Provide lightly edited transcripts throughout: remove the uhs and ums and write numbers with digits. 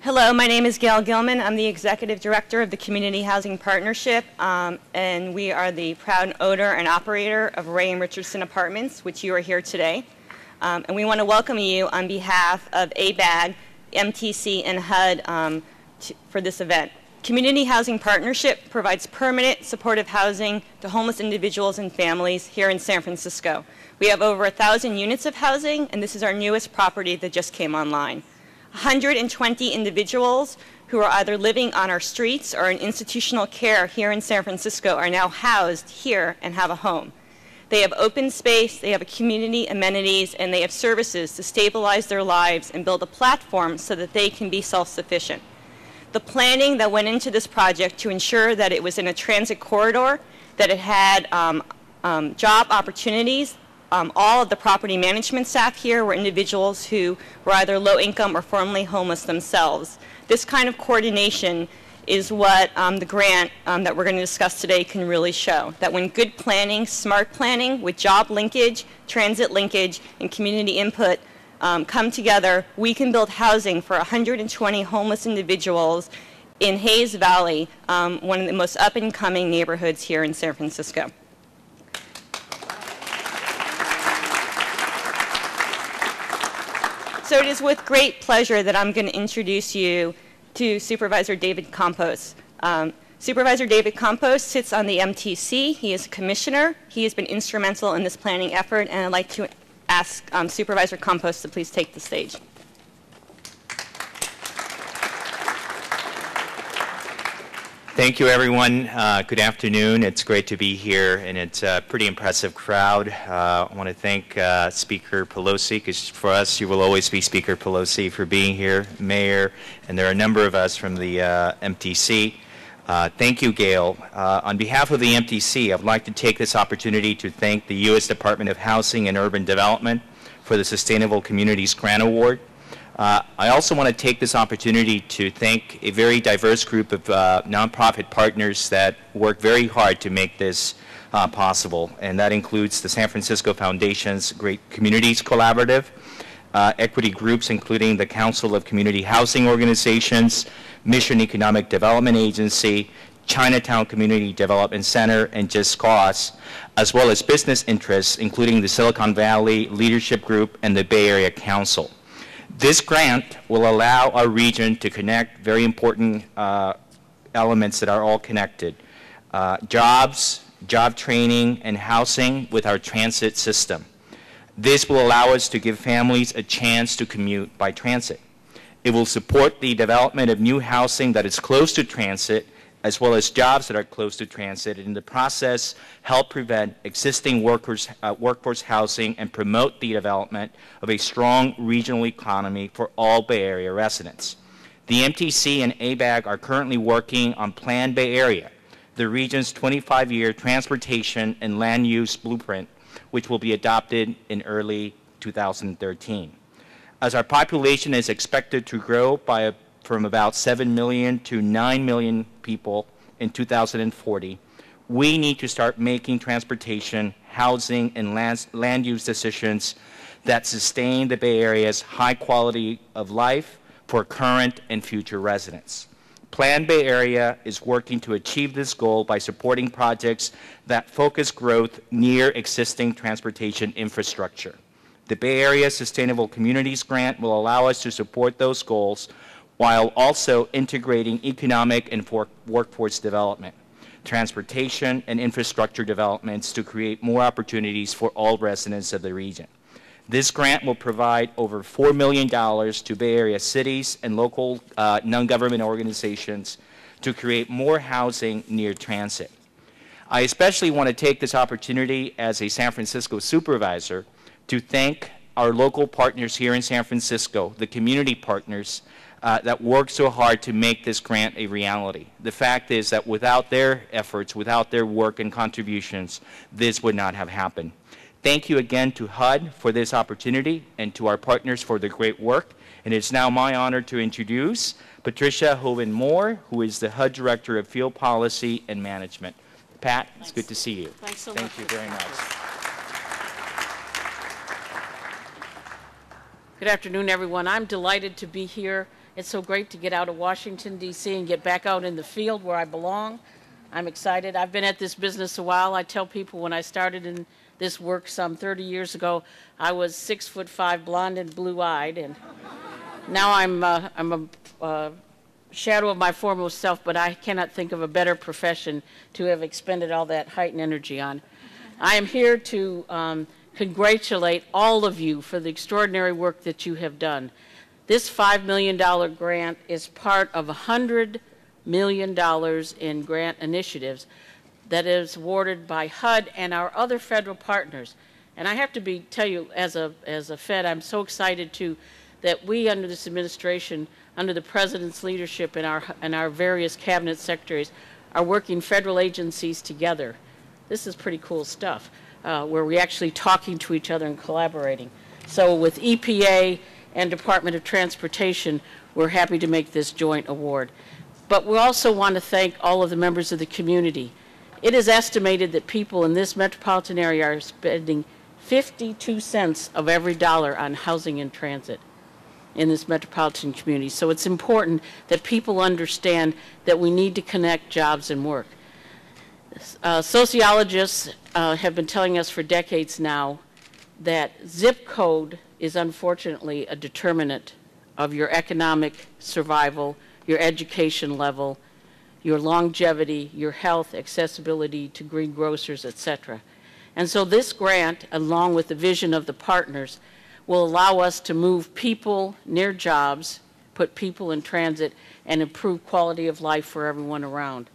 Hello, my name is Gail Gilman. I'm the Executive Director of the Community Housing Partnership, and we are the proud owner and operator of Ray and Richardson Apartments, which you are here today. And we want to welcome you on behalf of ABAG, MTC, and HUD for this event. Community Housing Partnership provides permanent supportive housing to homeless individuals and families here in San Francisco. We have over 1,000 units of housing, and this is our newest property that just came online. 120 individuals who are either living on our streets or in institutional care here in San Francisco are now housed here and have a home. They have open space, they have community amenities, and they have services to stabilize their lives and build a platform so that they can be self-sufficient. The planning that went into this project to ensure that it was in a transit corridor, that it had job opportunities. All of the property management staff here were individuals who were either low income or formerly homeless themselves. This kind of coordination is what the grant that we're going to discuss today can really show. That when good planning, smart planning with job linkage, transit linkage, and community input come together, we can build housing for 120 homeless individuals in Hayes Valley, one of the most up-and-coming neighborhoods here in San Francisco. So it is with great pleasure that I'm going to introduce you to Supervisor David Campos. Supervisor David Campos sits on the MTC. He is a commissioner. He has been instrumental in this planning effort, and I'd like to ask Supervisor Campos to please take the stage. Thank you, everyone. Good afternoon. It's great to be here, and it's a pretty impressive crowd. I want to thank Speaker Pelosi, because for us, you will always be Speaker Pelosi, for being here, Mayor, and there are a number of us from the MTC. Thank you, Gail. On behalf of the MTC, I'd like to take this opportunity to thank the U.S. Department of Housing and Urban Development for the Sustainable Communities Grant Award. I also want to take this opportunity to thank a very diverse group of nonprofit partners that work very hard to make this possible, and that includes the San Francisco Foundation's Great Communities Collaborative, equity groups including the Council of Community Housing Organizations, Mission Economic Development Agency, Chinatown Community Development Center, and Just Cause, as well as business interests including the Silicon Valley Leadership Group and the Bay Area Council. This grant will allow our region to connect very important elements that are all connected. Jobs, job training, and housing with our transit system. This will allow us to give families a chance to commute by transit. It will support the development of new housing that is close to transit, as well as jobs that are close to transit, and in the process help prevent existing workforce housing and promote the development of a strong regional economy for all Bay Area residents. The MTC and ABAG are currently working on Plan Bay Area, the region's 25-year transportation and land use blueprint, which will be adopted in early 2013. As our population is expected to grow from about 7 million to 9 million people in 2040, we need to start making transportation, housing, and land use decisions that sustain the Bay Area's high quality of life for current and future residents. Plan Bay Area is working to achieve this goal by supporting projects that focus growth near existing transportation infrastructure. The Bay Area Sustainable Communities Grant will allow us to support those goals while also integrating economic and workforce development, transportation, and infrastructure developments to create more opportunities for all residents of the region. This grant will provide over $4 million to Bay Area cities and local non-government organizations to create more housing near transit. I especially want to take this opportunity as a San Francisco supervisor to thank our local partners here in San Francisco, the community partners, that work so hard to make this grant a reality. The fact is that without their efforts, without their work and contributions, this would not have happened. Thank you again to HUD for this opportunity and to our partners for the great work. And it's now my honor to introduce Patricia Hoven-Moore, who is the HUD Director of Field Policy and Management. Pat, it's good to see you. Thanks so much. Thank you very much. Good afternoon, everyone. I'm delighted to be here. It's so great to get out of Washington, D.C. and get back out in the field where I belong. I'm excited. I've been at this business a while. I tell people when I started in this work some 30 years ago, I was 6'5", blonde and blue-eyed, and now I'm a shadow of my foremost self, but I cannot think of a better profession to have expended all that heightened energy on. I am here to congratulate all of you for the extraordinary work that you have done. This $5 million grant is part of $100 million in grant initiatives that is awarded by HUD and our other federal partners. And I have to tell you, as a Fed, I'm so excited too that we, under this administration, under the President's leadership and our various cabinet secretaries, are working federal agencies together. This is pretty cool stuff, where we're actually talking to each other and collaborating. So with EPA and Department of Transportation, we're happy to make this joint award. But we also want to thank all of the members of the community. It is estimated that people in this metropolitan area are spending 52 cents of every dollar on housing and transit in this metropolitan community. So it's important that people understand that we need to connect jobs and work. Sociologists have been telling us for decades now that zip code is unfortunately a determinant of your economic survival, your education level, your longevity, your health, accessibility to greengrocers, etc. And so this grant, along with the vision of the partners, will allow us to move people near jobs, put people in transit, and improve quality of life for everyone around.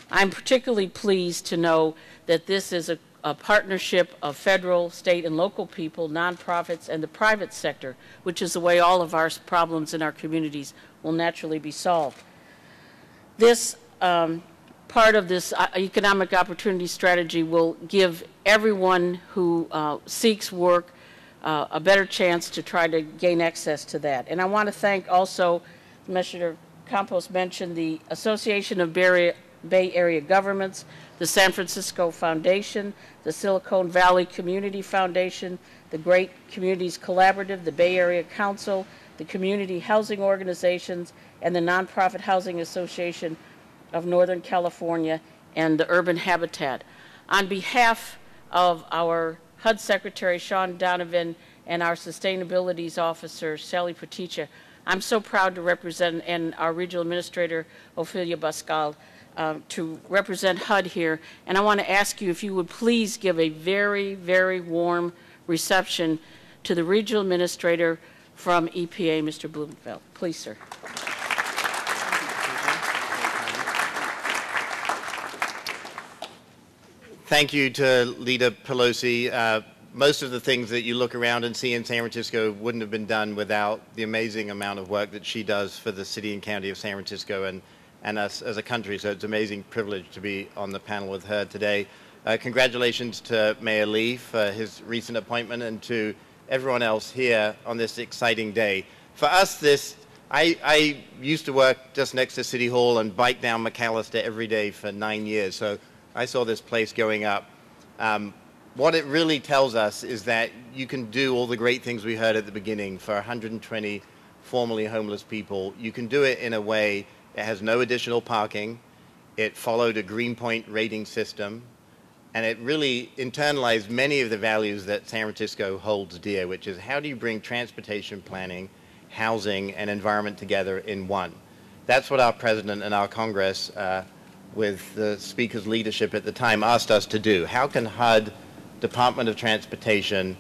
I'm particularly pleased to know that this is a partnership of federal, state, and local people, nonprofits, and the private sector, which is the way all of our problems in our communities will naturally be solved. This part of this economic opportunity strategy will give everyone who seeks work a better chance to try to gain access to that. And I want to thank also, Commissioner Campos mentioned, the Association of Bay Area Governments, the San Francisco Foundation, the Silicon Valley Community Foundation, the Great Communities Collaborative, the Bay Area Council, the Community Housing Organizations, and the Nonprofit Housing Association of Northern California, and the Urban Habitat. On behalf of our HUD Secretary, Sean Donovan, and our Sustainability Officer, Sally Paticha, I'm so proud to represent, and our Regional Administrator, Ophelia Bascal, to represent HUD here. And I want to ask you if you would please give a very, very warm reception to the Regional Administrator from EPA, Mr. Blumenfeld. Please, sir. Thank you to Leader Pelosi. Most of the things that you look around and see in San Francisco wouldn't have been done without the amazing amount of work that she does for the city and county of San Francisco and us as a country. So it's an amazing privilege to be on the panel with her today. Congratulations to Mayor Lee for his recent appointment and to everyone else here on this exciting day. For us, I used to work just next to City Hall and bike down McAllister every day for 9 years. So I saw this place going up. What it really tells us is that you can do all the great things we heard at the beginning for 120 formerly homeless people. You can do it in a way that has no additional parking. It followed a Greenpoint rating system, and it really internalized many of the values that San Francisco holds dear, which is how do you bring transportation planning, housing, and environment together in one? That's what our president and our Congress, with the Speaker's leadership at the time, asked us to do. How can HUD, Department of Transportation,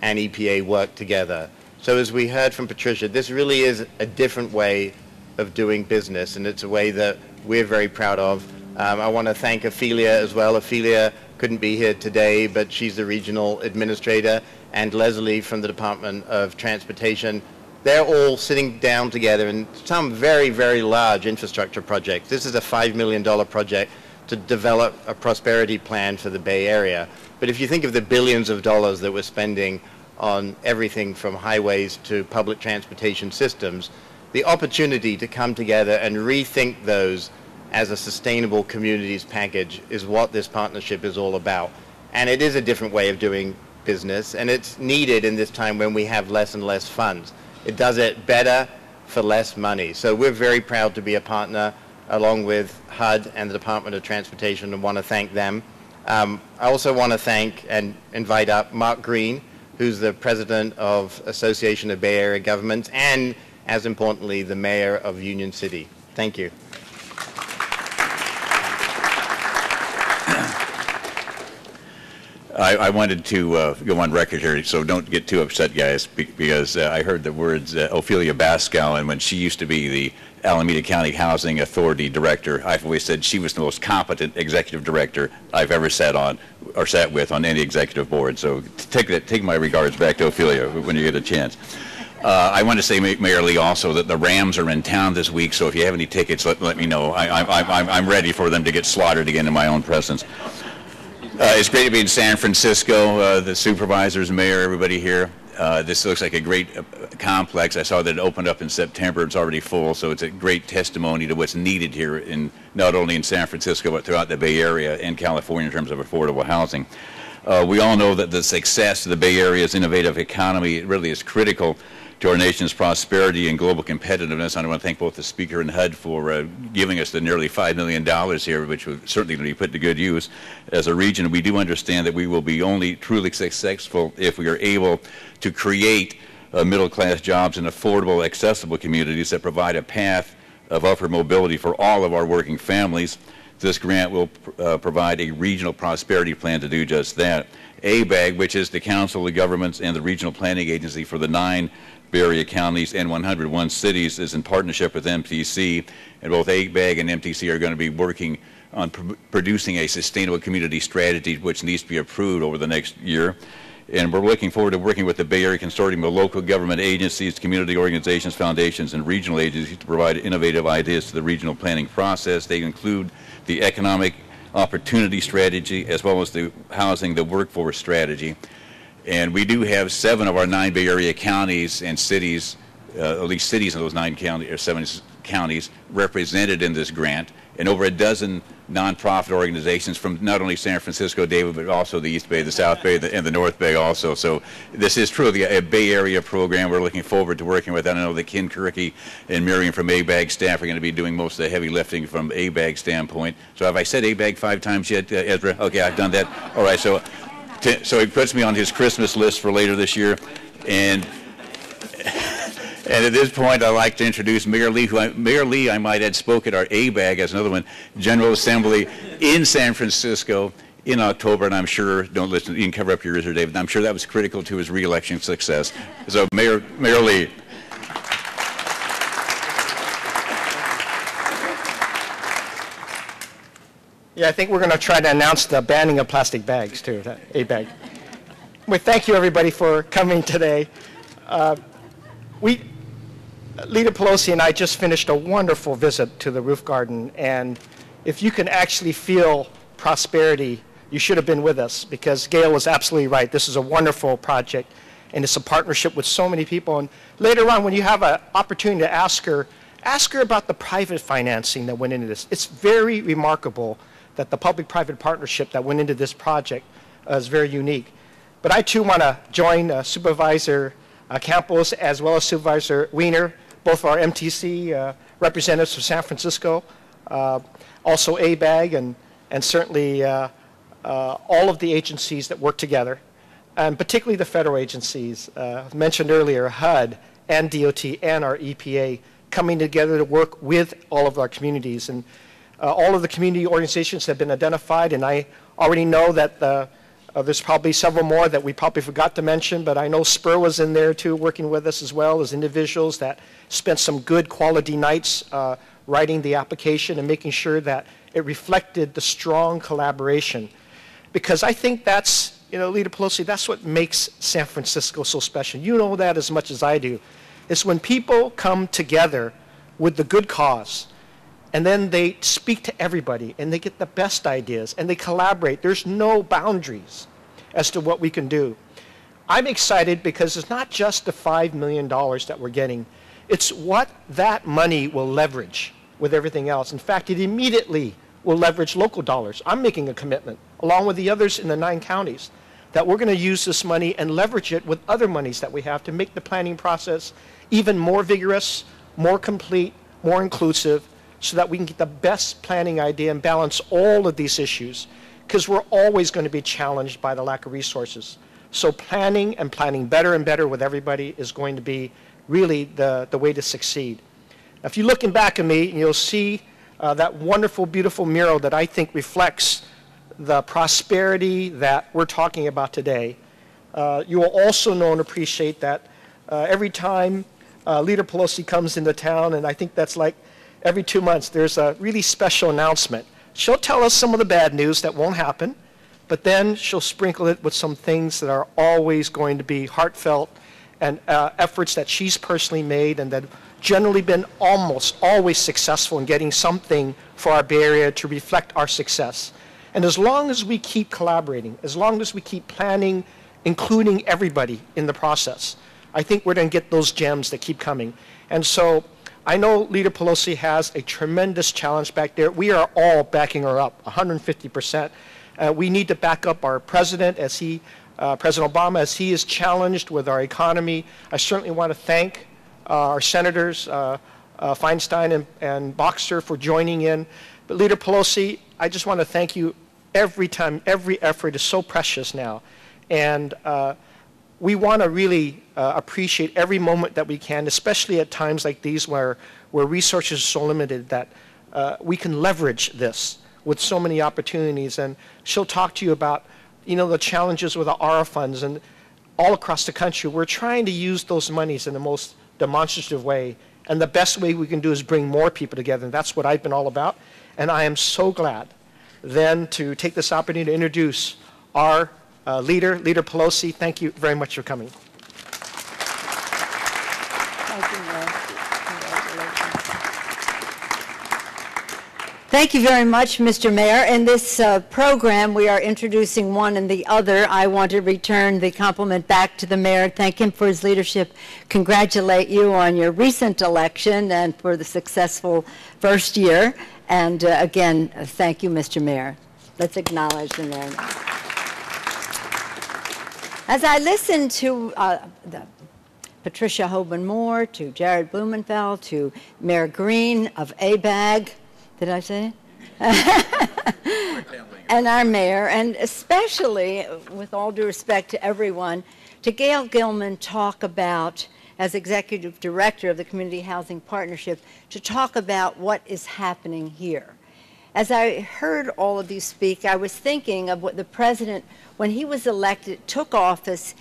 and EPA work together? So as we heard from Patricia, this really is a different way of doing business, and it's a way that we're very proud of. I want to thank Ophelia as well. Ophelia couldn't be here today, but she's the regional administrator, and Leslie from the Department of Transportation. They're all sitting down together in some very, very large infrastructure projects. This is a $5 million project to develop a prosperity plan for the Bay Area. But if you think of the billions of dollars that we're spending on everything from highways to public transportation systems, the opportunity to come together and rethink those as a sustainable communities package is what this partnership is all about. And it is a different way of doing business, and it's needed in this time when we have less and less funds. It does it better for less money. So we're very proud to be a partner along with HUD and the Department of Transportation, and want to thank them. I also want to thank and invite up Mark Green, who's the president of Association of Bay Area Governments, and as importantly, the mayor of Union City. Thank you. I wanted to go on record here, so don't get too upset, guys, because I heard the words Ophelia Baskow, and when she used to be the Alameda County Housing Authority Director, I've always said she was the most competent executive director I've ever sat on or sat with on any executive board. So take my regards back to Ophelia when you get a chance. I want to say, Mayor Lee, also that the Rams are in town this week, so if you have any tickets, let me know. I'm ready for them to get slaughtered again in my own presence. It's great to be in San Francisco, the supervisors, mayor, everybody here. This looks like a great complex. I saw that it opened up in September. It's already full, so it's a great testimony to what's needed here, in not only in San Francisco, but throughout the Bay Area and California in terms of affordable housing. We all know that the success of the Bay Area's innovative economy really is critical to our nation's prosperity and global competitiveness. I want to thank both the Speaker and HUD for giving us the nearly $5 million here, which was certainly going to be put to good use. As a region, we do understand that we will be only truly successful if we are able to create middle-class jobs in affordable, accessible communities that provide a path of upward mobility for all of our working families. This grant will provide a regional prosperity plan to do just that. ABAG, which is the Council of Governments and the Regional Planning Agency for the 9 Bay Area counties and 101 cities, is in partnership with MTC, and both ABAG and MTC are going to be working on producing a sustainable community strategy which needs to be approved over the next year. And we're looking forward to working with the Bay Area Consortium of local government agencies, community organizations, foundations, and regional agencies to provide innovative ideas to the regional planning process. They include the economic opportunity strategy as well as the housing, the workforce strategy. And we do have 7 of our 9 Bay Area counties and cities, at least cities in those 9 counties or 7 counties, represented in this grant, and over a dozen nonprofit organizations from not only San Francisco, David, but also the East Bay, the South Bay, and the North Bay also. So this is truly a Bay Area program we're looking forward to working with. I know that Ken Kirky and Miriam from ABAG staff are going to be doing most of the heavy lifting from ABAG standpoint. So have I said ABAG 5 times yet, Ezra? Okay, I've done that. All right, so he puts me on his Christmas list for later this year. And at this point, I'd like to introduce Mayor Lee, Mayor Lee, I might add, spoke at our ABAG as another one, General Assembly in San Francisco in October, and I'm sure, don't listen, you can cover up your ears here, David, I'm sure that was critical to his re-election success. So, Mayor Lee. Yeah, I think we're going to try to announce the banning of plastic bags, too, ABAG. Well, thank you, everybody, for coming today. Leader Pelosi and I just finished a wonderful visit to the roof garden, and if you can actually feel prosperity, you should have been with us, because Gail was absolutely right. This is a wonderful project, and it's a partnership with so many people. And later on, when you have an opportunity to ask her about the private financing that went into this. It's very remarkable that the public-private partnership that went into this project is very unique. But I, too, want to join Supervisor Campos as well as Supervisor Wiener, both our MTC representatives from San Francisco, also ABAG, and certainly all of the agencies that work together, and particularly the federal agencies. Mentioned earlier, HUD and DOT and our EPA coming together to work with all of our communities. And all of the community organizations have been identified, and I already know that there's probably several more that we probably forgot to mention, but I know Spur was in there too, working with us as well as individuals that spent some good quality nights writing the application and making sure that it reflected the strong collaboration. Because I think that's, Leader Pelosi, that's what makes San Francisco so special. You know that as much as I do. It's when people come together with the good cause, and then they speak to everybody, and they get the best ideas, and they collaborate. There's no boundaries as to what we can do. I'm excited because it's not just the $5 million that we're getting. It's what that money will leverage with everything else. In fact, it immediately will leverage local dollars. I'm making a commitment, along with the others in the 9 counties, that we're going to use this money and leverage it with other monies that we have to make the planning process even more vigorous, more complete, more inclusive, so that we can get the best planning idea and balance all of these issues, because we're always going to be challenged by the lack of resources. So planning and planning better and better with everybody is going to be really the way to succeed. Now, if you're looking back at me, you'll see that wonderful, beautiful mural that I think reflects the prosperity that we're talking about today. You will also know and appreciate that every time Leader Pelosi comes into town, and I think that's like every 2 months, there's a really special announcement. She'll tell us some of the bad news that won't happen, but then she'll sprinkle it with some things that are always going to be heartfelt and efforts that she's personally made and that have generally been almost always successful in getting something for our Bay Area to reflect our success. And as long as we keep collaborating, as long as we keep planning, including everybody in the process, I think we're going to get those gems that keep coming. And so I know Leader Pelosi has a tremendous challenge back there. We are all backing her up, 150%. We need to back up our president as President Obama, as he is challenged with our economy. I certainly want to thank our senators, Feinstein and Boxer, for joining in. But Leader Pelosi, I just want to thank you every time. Every effort is so precious now. And we want to really appreciate every moment that we can, especially at times like these where resources are so limited, that we can leverage this with so many opportunities. And she'll talk to you about, you know, the challenges with the ARA funds, and all across the country we're trying to use those monies in the most demonstrative way, and the best way we can do is bring more people together, and that's what I've been all about. And I am so glad then to take this opportunity to introduce our Leader Pelosi. Thank you very much for coming. Thank you very much, Mr. Mayor. In this program, we are introducing one and the other. I want to return the compliment back to the mayor, thank him for his leadership, congratulate you on your recent election and for the successful first year. And again, thank you, Mr. Mayor. Let's acknowledge the mayor now. As I listened to Patricia Hoban-Moore, to Jared Blumenfeld, to Mayor Green of ABAG, did I say it? And our mayor, and especially, with all due respect to everyone, to Gail Gilman talk about, as Executive Director of the Community Housing Partnership, to talk about what is happening here. As I heard all of you speak, I was thinking of what the President, when he was elected, took office,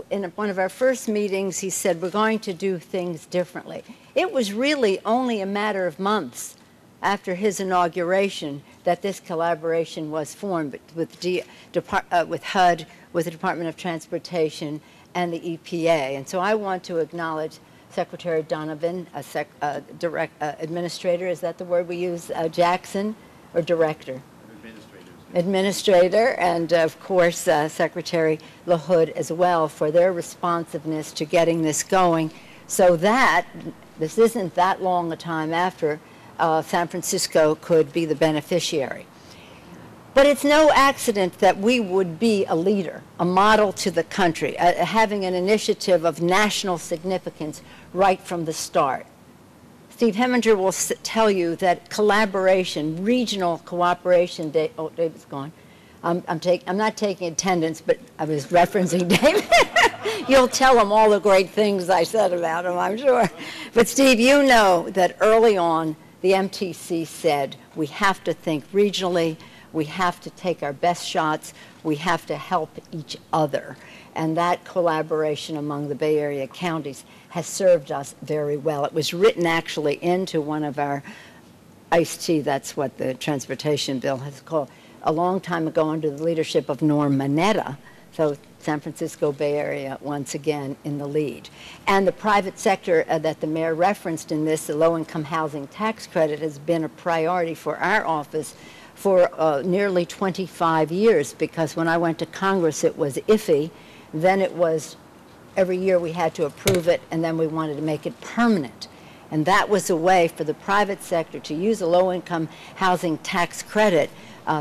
in one of our first meetings, he said, we're going to do things differently. It was really only a matter of months after his inauguration that this collaboration was formed with HUD, with the Department of Transportation, and the EPA. And so I want to acknowledge Secretary Donovan, Administrator, is that the word we use, Jackson, or Director? Administrator, and of course Secretary LaHood as well, for their responsiveness to getting this going, so that this isn't that long a time after San Francisco could be the beneficiary. But it's no accident that we would be a leader, a model to the country, having an initiative of national significance right from the start. Steve Heminger will tell you that collaboration, regional cooperation, oh, David's gone. I'm not taking attendance, but I was referencing David. You'll tell him all the great things I said about him, I'm sure. But Steve, you know that early on, the MTC said we have to think regionally, we have to take our best shots, we have to help each other. And that collaboration among the Bay Area counties has served us very well. It was written actually into one of our ICE-T, that's what the transportation bill has called, a long time ago under the leadership of Norm Mineta. So San Francisco Bay Area once again in the lead. And the private sector that the mayor referenced in this, the low-income housing tax credit, has been a priority for our office for nearly 25 years, because when I went to Congress it was iffy, then it was every year we had to approve it, and then we wanted to make it permanent. And that was a way for the private sector to use a low-income housing tax credit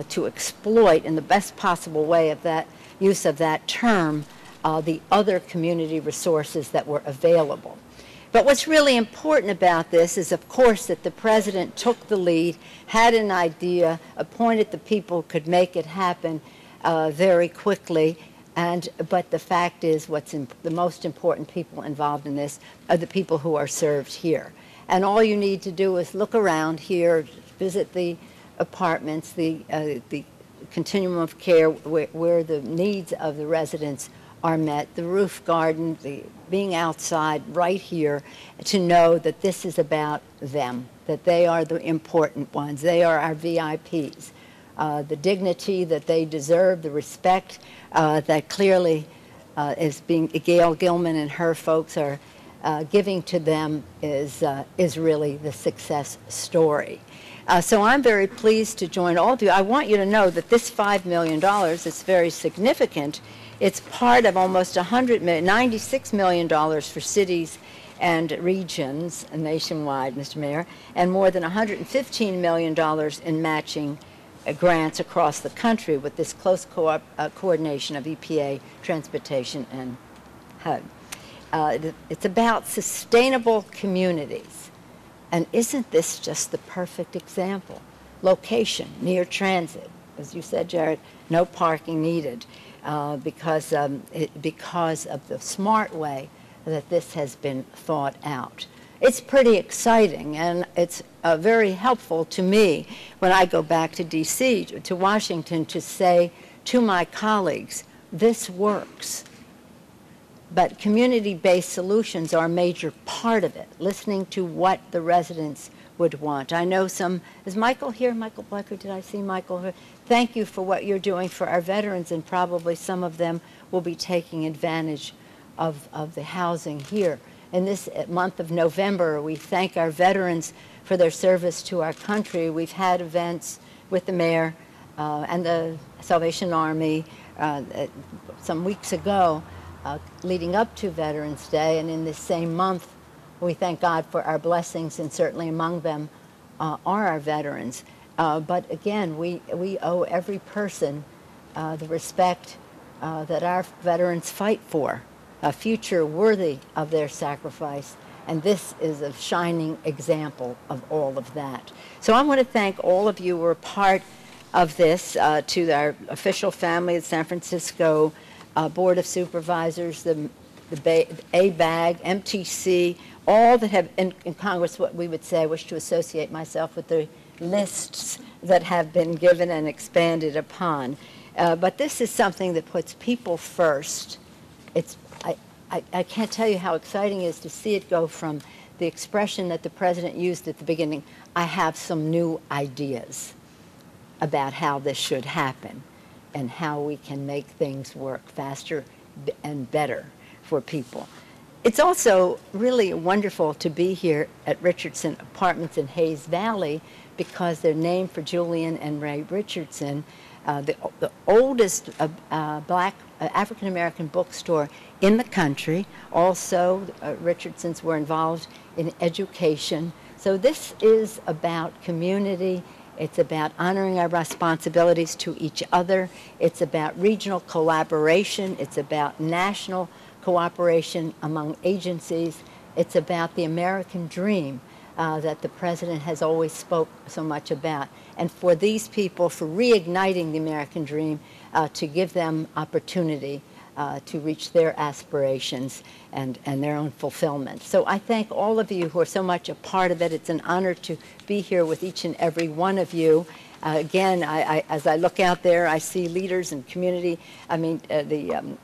to exploit in the best possible way of that use of that term, the other community resources that were available. But what's really important about this is, of course, that the president took the lead, had an idea, appointed the people who could make it happen very quickly. But the fact is, the most important people involved in this are the people who are served here. And all you need to do is look around here, visit the apartments, the continuum of care where the needs of the residents are met, the roof garden, being outside right here, to know that this is about them, that they are the important ones. They are our VIPs. The dignity that they deserve, the respect that clearly is being Gail Gilman and her folks are giving to them is really the success story. So I'm very pleased to join all of you. I want you to know that this $5 million is very significant. It's part of almost $96 million for cities and regions nationwide, Mr. Mayor, and more than $115 million in matching grants across the country with this close coordination of EPA, transportation, and HUD. It's about sustainable communities. And isn't this just the perfect example? Location, near transit. As you said, Jared, no parking needed because of the smart way that this has been thought out. It's pretty exciting, and it's very helpful to me when I go back to D.C., to Washington, to say to my colleagues, this works. But community-based solutions are a major part of it, listening to what the residents would want. I know is Michael here? Michael Blecker, did I see Michael here? Thank you for what you're doing for our veterans, and probably some of them will be taking advantage of the housing here. In this month of November, we thank our veterans for their service to our country. We've had events with the mayor and the Salvation Army some weeks ago leading up to Veterans Day, and in this same month, we thank God for our blessings, and certainly among them are our veterans. But again, we owe every person the respect that our veterans fight for, a future worthy of their sacrifice, and this is a shining example of all of that. So I want to thank all of you who are part of this, to our official family at San Francisco Board of Supervisors, the ABAG, MTC, all that have in Congress, what we would say, I wish to associate myself with the lists that have been given and expanded upon. But this is something that puts people first. I can't tell you how exciting it is to see it go from the expression that the president used at the beginning, I have some new ideas about how this should happen and how we can make things work faster and better for people. It's also really wonderful to be here at Richardson Apartments in Hayes Valley because they're named for Julian and Ray Richardson, the oldest black African-American bookstore in the country. Also, Richardsons were involved in education. So this is about community. It's about honoring our responsibilities to each other. It's about regional collaboration. It's about national cooperation among agencies. It's about the American dream that the president has always spoke so much about. And for these people, for reigniting the American dream, to give them opportunity to reach their aspirations and their own fulfillment. So I thank all of you who are so much a part of it. It's an honor to be here with each and every one of you. Again, as I look out there, I see leaders and community, the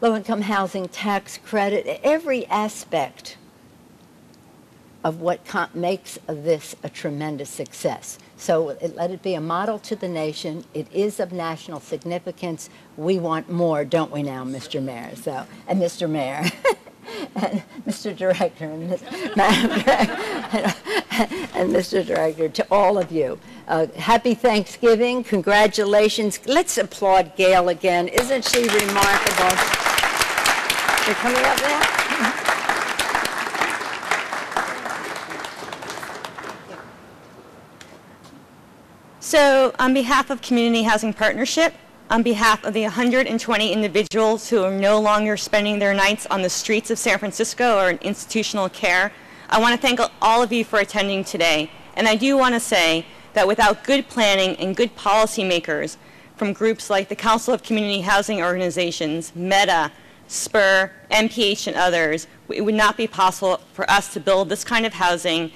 low-income housing tax credit, every aspect of what makes this a tremendous success. So let it be a model to the nation. It is of national significance. We want more, don't we now, Mr. Mayor? So, and Mr. Mayor, and Mr. Director, and Madam Director, and Mr. Director, to all of you. Happy Thanksgiving, congratulations. Let's applaud Gail again. Isn't she remarkable? You're coming up now? So on behalf of Community Housing Partnership, On behalf of the 120 individuals who are no longer spending their nights on the streets of San Francisco or in institutional care, I want to thank all of you for attending today. And I do want to say that without good planning and good policymakers from groups like the Council of Community Housing Organizations, META, SPUR, MPH, and others, it would not be possible for us to build this kind of housing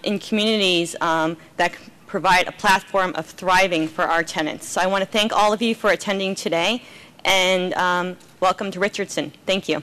in communities that provide a platform of thriving for our tenants. So I want to thank all of you for attending today, and welcome to Richardson. Thank you.